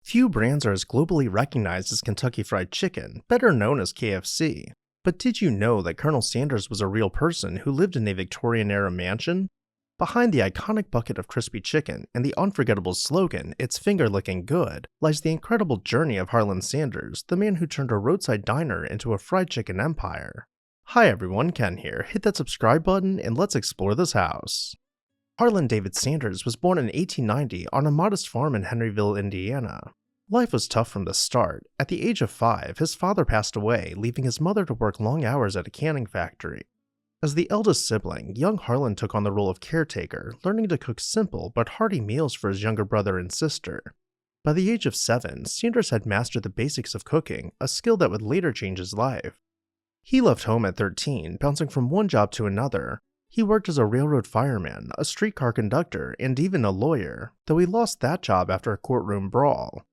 Few brands are as globally recognized as Kentucky Fried Chicken, better known as KFC. But did you know that Colonel Sanders was a real person who lived in a Victorian-era mansion? Behind the iconic bucket of crispy chicken and the unforgettable slogan, "It's finger-licking good," lies the incredible journey of Harland Sanders, the man who turned a roadside diner into a fried chicken empire. Hi everyone, Ken here. Hit that subscribe button and let's explore this house. Harland David Sanders was born in 1890 on a modest farm in Henryville, Indiana. Life was tough from the start. At the age of 5, his father passed away, leaving his mother to work long hours at a canning factory. As the eldest sibling, young Harland took on the role of caretaker, learning to cook simple but hearty meals for his younger brother and sister. By the age of 7, Sanders had mastered the basics of cooking, a skill that would later change his life. He left home at 13, bouncing from one job to another. He worked as a railroad fireman, a streetcar conductor, and even a lawyer, though he lost that job after a courtroom brawl.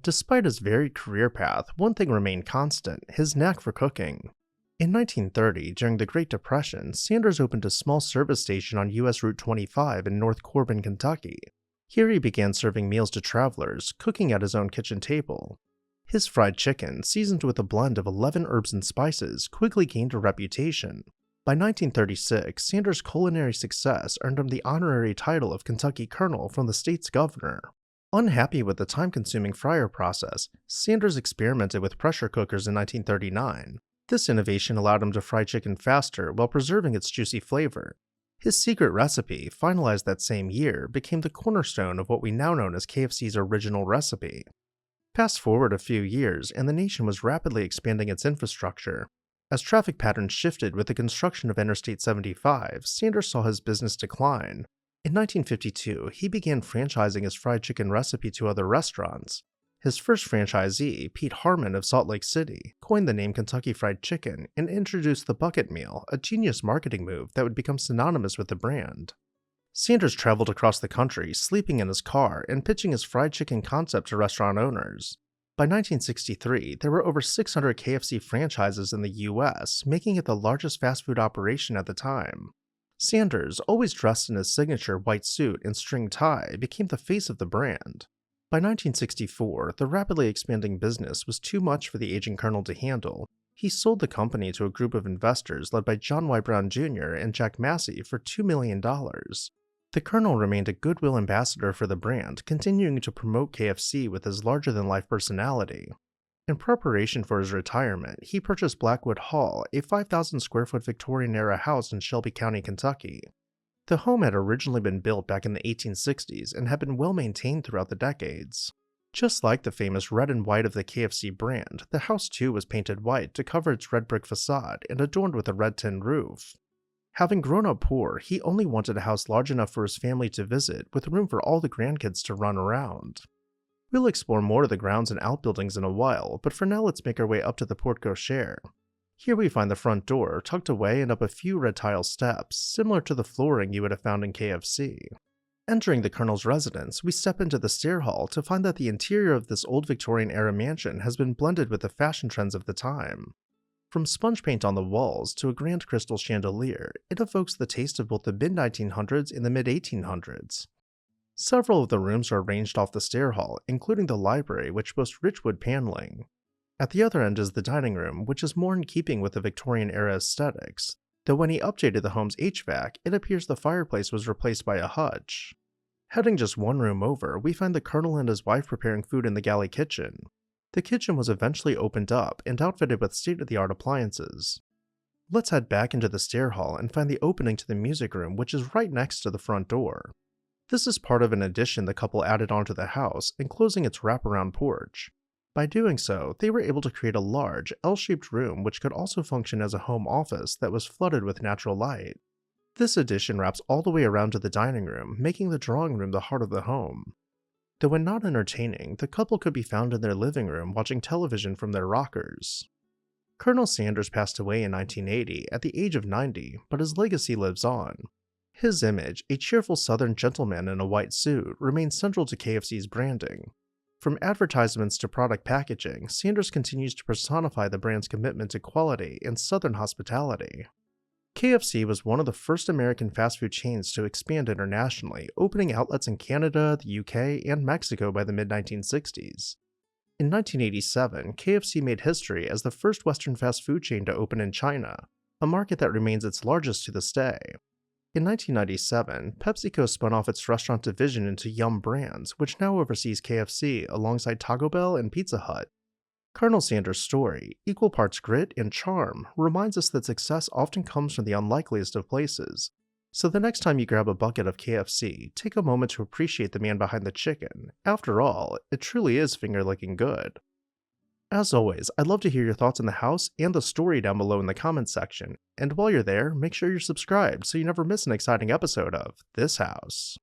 Despite his varied career path, one thing remained constant: his knack for cooking. In 1930, during the Great Depression, Sanders opened a small service station on US Route 25 in North Corbin, Kentucky. Here he began serving meals to travelers, cooking at his own kitchen table. His fried chicken, seasoned with a blend of 11 herbs and spices, quickly gained a reputation. By 1936, Sanders' culinary success earned him the honorary title of Kentucky Colonel from the state's governor. Unhappy with the time-consuming fryer process, Sanders experimented with pressure cookers in 1939. This innovation allowed him to fry chicken faster while preserving its juicy flavor. His secret recipe, finalized that same year, became the cornerstone of what we now know as KFC's original recipe. Fast forward a few years, and the nation was rapidly expanding its infrastructure. As traffic patterns shifted with the construction of Interstate 75, Sanders saw his business decline. In 1952, he began franchising his fried chicken recipe to other restaurants. His first franchisee, Pete Harmon of Salt Lake City, coined the name Kentucky Fried Chicken and introduced the bucket meal, a genius marketing move that would become synonymous with the brand. Sanders traveled across the country, sleeping in his car and pitching his fried chicken concept to restaurant owners. By 1963, there were over 600 KFC franchises in the US, making it the largest fast food operation at the time. Sanders, always dressed in his signature white suit and string tie, became the face of the brand. By 1964, the rapidly expanding business was too much for the aging colonel to handle. He sold the company to a group of investors led by John Y. Brown Jr. and Jack Massey for $2 million. The colonel remained a goodwill ambassador for the brand, continuing to promote KFC with his larger-than-life personality. In preparation for his retirement, he purchased Blackwood Hall, a 5,000-square-foot Victorian-era house in Shelby County, Kentucky. The home had originally been built back in the 1860s and had been well maintained throughout the decades. Just like the famous red and white of the KFC brand, the house too was painted white to cover its red brick facade and adorned with a red tin roof. Having grown up poor, he only wanted a house large enough for his family to visit, with room for all the grandkids to run around. We'll explore more of the grounds and outbuildings in a while, but for now let's make our way up to the porte cochere. Here we find the front door, tucked away and up a few red tile steps, similar to the flooring you would have found in KFC. Entering the colonel's residence, we step into the stair hall to find that the interior of this old Victorian-era mansion has been blended with the fashion trends of the time. From sponge paint on the walls to a grand crystal chandelier, it evokes the taste of both the mid-1900s and the mid-1800s. Several of the rooms are arranged off the stair hall, including the library, which boasts rich wood paneling. At the other end is the dining room, which is more in keeping with the Victorian-era aesthetics, though when he updated the home's HVAC, it appears the fireplace was replaced by a hutch. Heading just one room over, we find the colonel and his wife preparing food in the galley kitchen. The kitchen was eventually opened up and outfitted with state-of-the-art appliances. Let's head back into the stair hall and find the opening to the music room, which is right next to the front door. This is part of an addition the couple added onto the house, enclosing its wraparound porch. By doing so, they were able to create a large, L-shaped room which could also function as a home office that was flooded with natural light. This addition wraps all the way around to the dining room, making the drawing room the heart of the home. Though when not entertaining, the couple could be found in their living room watching television from their rockers. Colonel Sanders passed away in 1980 at the age of 90, but his legacy lives on. His image, a cheerful southern gentleman in a white suit, remains central to KFC's branding. From advertisements to product packaging, Sanders continues to personify the brand's commitment to quality and southern hospitality. KFC was one of the first American fast food chains to expand internationally, opening outlets in Canada, the UK, and Mexico by the mid-1960s. In 1987, KFC made history as the first Western fast food chain to open in China, a market that remains its largest to this day. In 1997, PepsiCo spun off its restaurant division into Yum Brands, which now oversees KFC alongside Taco Bell and Pizza Hut. Colonel Sanders' story, equal parts grit and charm, reminds us that success often comes from the unlikeliest of places. So the next time you grab a bucket of KFC, take a moment to appreciate the man behind the chicken. After all, it truly is finger-licking good. As always, I'd love to hear your thoughts on the house and the story down below in the comments section, and while you're there, make sure you're subscribed so you never miss an exciting episode of This House.